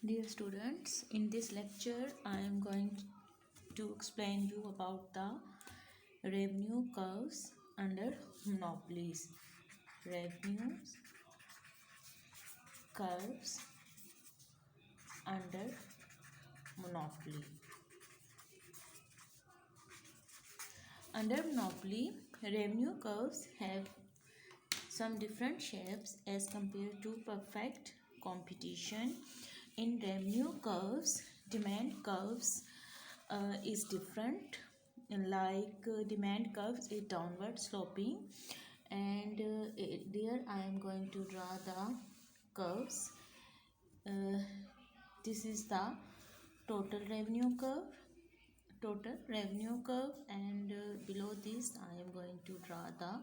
Dear students, in this lecture I am going to explain you about the revenue curves under monopolies. Revenue curves under monopoly. Under monopoly, revenue curves have some different shapes as compared to perfect competition. In revenue curves, demand curves is different. Like demand curves is downward sloping, and there I am going to draw the curves. Uh, this is the total revenue curve, and below this I am going to draw the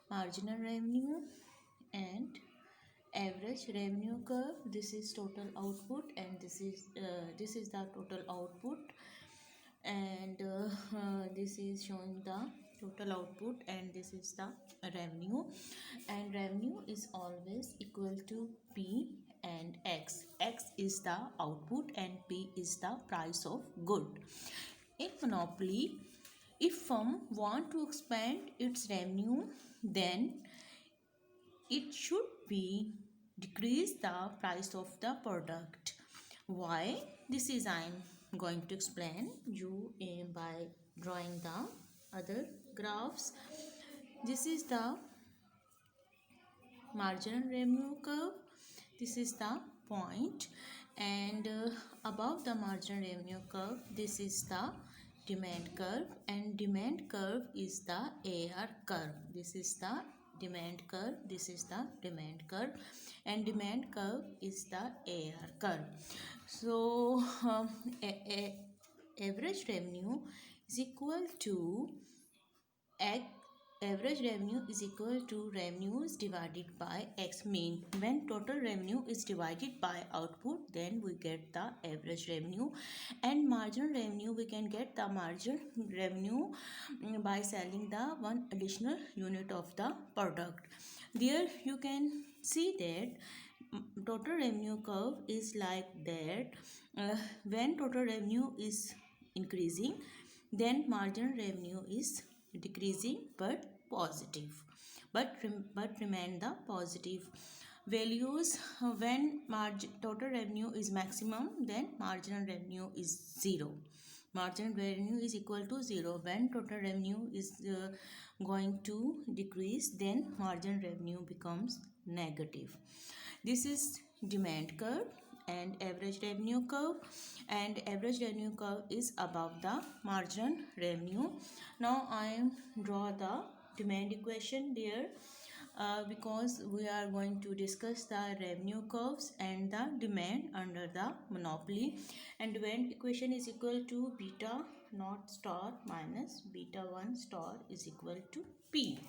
marginal revenue and average revenue curve. This is total output, and this is the total output, and this is showing the total output, and this is the revenue, and revenue is always equal to P and X. X is the output and P is the price of good. In monopoly, if firm want to expand its revenue, then it should be decrease the price of the product. Why? This is I am going to explain you by drawing the other graphs. This is the marginal revenue curve. This is the point, and above the marginal revenue curve, this is the demand curve, and demand curve is the AR curve. This is the demand curve, this is the demand curve, and demand curve is the AR curve. So average revenue is equal to average revenue is equal to revenues divided by X. Mean when total revenue is divided by output, then we get the average revenue, and marginal revenue we can get the marginal revenue by selling the one additional unit of the product. There you can see that total revenue curve is like that. When total revenue is increasing, then marginal revenue is decreasing but positive, but remain the positive values. When total revenue is maximum, then marginal revenue is 0. Marginal revenue is equal to 0. When total revenue is going to decrease, then marginal revenue becomes negative. This is demand curve and average revenue curve, and average revenue curve is above the marginal revenue. Now I am draw the demand equation there, because we are going to discuss the revenue curves and the demand under the monopoly, and demand equation is equal to beta naught star minus beta 1 star is equal to P.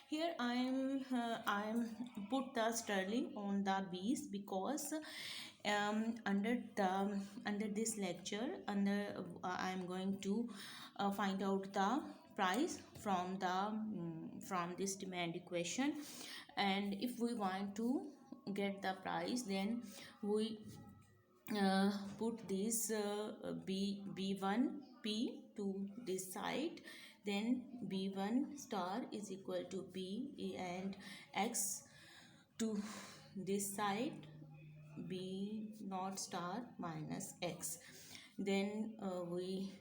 Here I am put the sterling on the B's, because under this lecture, I am going to find out the price from this demand equation, and if we want to get the price, then we put this B1 P to this side, then B1 star is equal to P and X to this side, B naught star minus X. Then we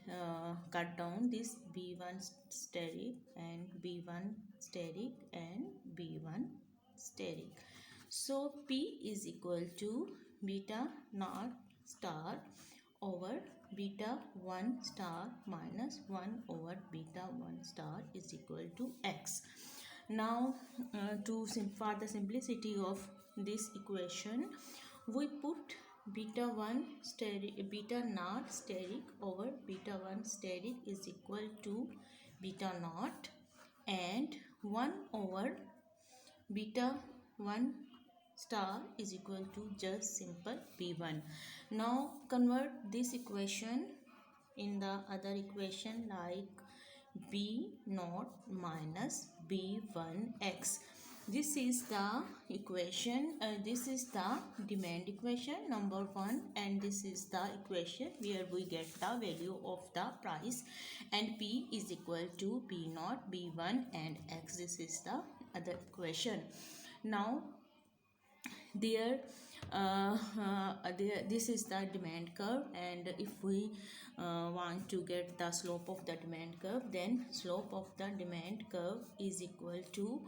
cut down this B1 steric and B1 steric and B1 steric. So P is equal to beta naught star over beta 1 star minus 1 over beta 1 star is equal to X. Now for the simplicity of this equation, we put beta 1 steric, beta naught steric over beta 1 steric is equal to beta naught, and 1 over beta 1 star is equal to just simple B1. Now convert this equation in the other equation, like B naught minus B1 X. This is the equation, this is the demand equation number 1, and this is the equation where we get the value of the price, and P is equal to P naught, B1 and X. This is the other equation. Now there this is the demand curve, and if we want to get the slope of the demand curve, then slope of the demand curve is equal to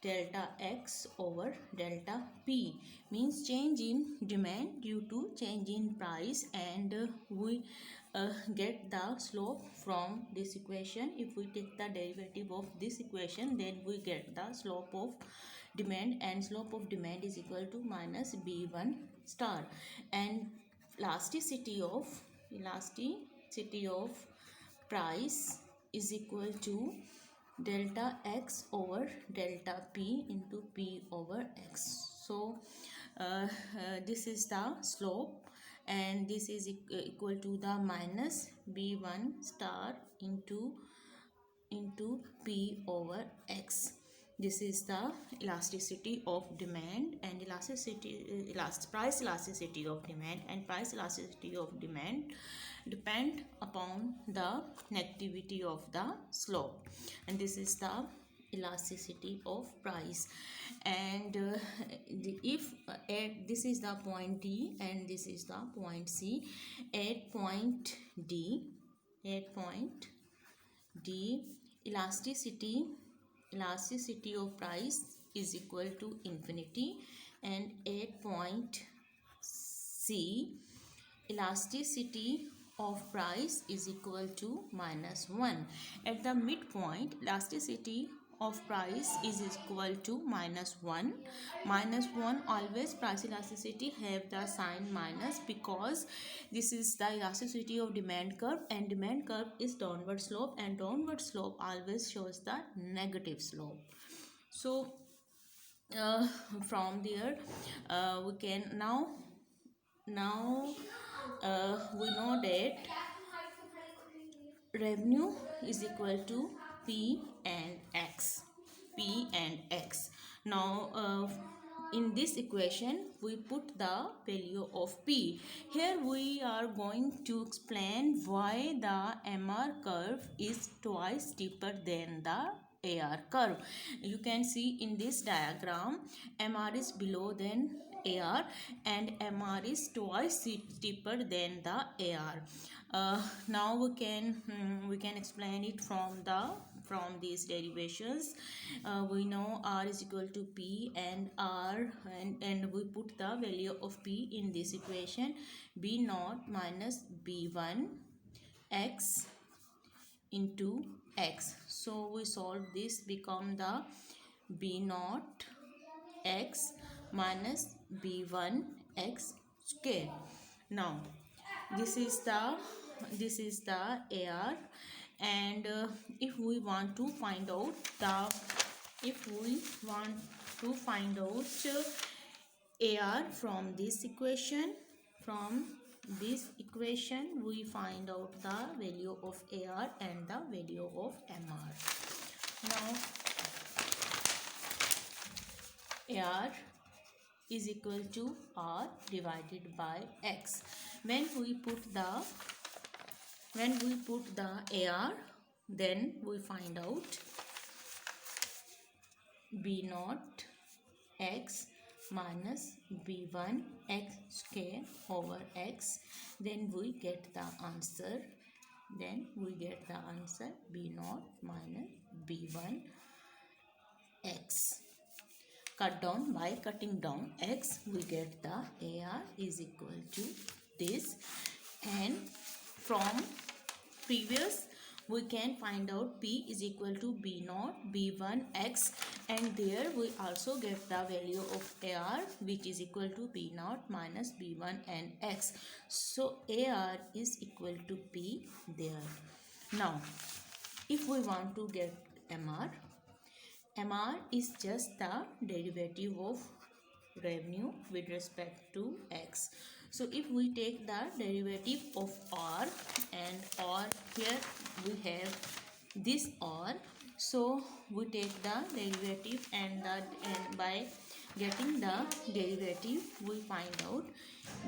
delta x over delta p, means change in demand due to change in price, and we get the slope from this equation. If we take the derivative of this equation, then we get the slope of demand, and slope of demand is equal to minus b1 star, and elasticity of price is equal to delta x over delta p into p over x. So this is the slope, and this is equal to the minus b1 star into p over x. This is the elasticity of demand, and price elasticity of demand, and price elasticity of demand depend upon the negativity of the slope, and this is the elasticity of price. And if at this is the point D and this is the point C, at point D elasticity of price is equal to infinity, and at point C elasticity of price is equal to minus 1. At the midpoint, elasticity of price is equal to minus 1. Minus 1, always price elasticity have the sign minus, because this is the elasticity of demand curve, and demand curve is downward slope, and downward slope always shows the negative slope. So from there we can now we know that revenue is equal to P and X. Now in this equation we put the value of P. Here we are going to explain why the MR curve is twice steeper than the AR curve. You can see in this diagram, MR is below than AR, and MR is twice steeper than the AR. Now we can explain it from these derivations. We know R is equal to P and R, and we put the value of P in this equation, B naught minus B1 X into X. So we solve this, become the B naught X minus B1 X square. Now this is the AR, and if we want to find out AR from this equation, we find out the value of AR and the value of MR. Now AR is equal to R divided by X. When we put the AR, then we find out B naught X minus B1 X square over X. Then we get the answer. B naught minus B1 X. Cut down by cutting down X, we get the AR is equal to this, and from previous we can find out P is equal to B naught B1 X, and there we also get the value of AR, which is equal to B naught minus B1 and X. So AR is equal to P there. Now if we want to get MR is just the derivative of revenue with respect to X. So if we take the derivative of R, and R here we have this R, So we take the derivative, and by getting the derivative we find out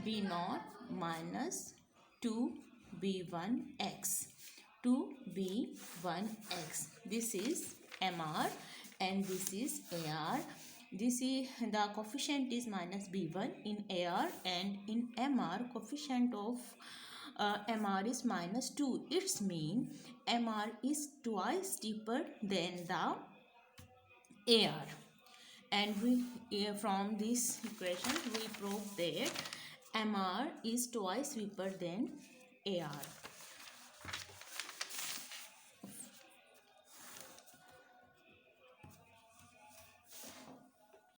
b naught minus 2b1x 2b1x. This is mr and this is ar. This is the coefficient is minus b1 in ar, and in mr coefficient of mr is minus 2. Its mean mr is twice steeper than the ar, and we from this equation we prove that mr is twice steeper than ar.